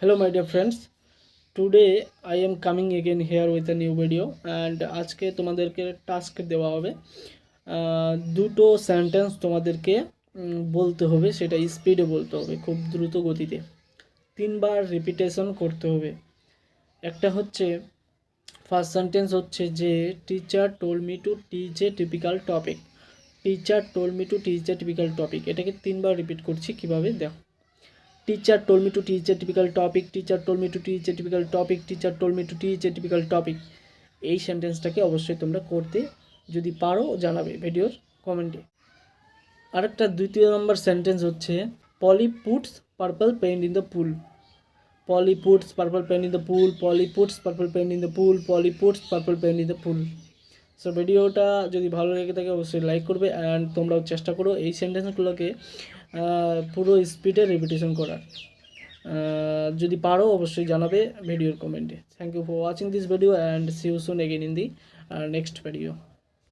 Hello my dear friends, today I am coming again here with a new video and আজকে তোমাদেরকে task দেওয়া হবে দুটো sentence তোমাদেরকে বলতে হবে, সেটা স্পিডে বলতে হবে, খুব দ্রুত গতিতে তিনবার রিপিটেশন করতে হবে। একটা হচ্ছে ফার্স্ট সেন্টেন্স হচ্ছে যে teacher told me to teach A typical topic. Teacher told me to teach A typical topic, এটাকে তিনবার রিপিট করছি, কিভাবে দেখো। Teacher told me to teach a typical topic. Teacher told me to teach a typical topic. Teacher told me to teach a typical topic. এই সেন্টেন্সটাকে অবশ্যই তোমরা করতে যদি পারো জানাবে ভিডিওর কমেন্টে। আরেকটা দ্বিতীয় নম্বর সেন্টেন্স হচ্ছে Polly puts purple paint in the pool. Polly puts purple paint in the pool. Polly puts purple paint in the pool. Polly puts purple paint in the pool. So ভিডিওটা যদি ভালো লেগে থাকে অবশ্যই like করবে and তোমরাও চেষ্টা করো এই সেন্টেন্সগুলোকে পুরো স্পিডে রিপিটেশন করার। যদি পারো অবশ্যই জানাবে ভিডিওর কমেন্টে। Thank you for watching this video and see you soon again in the next video.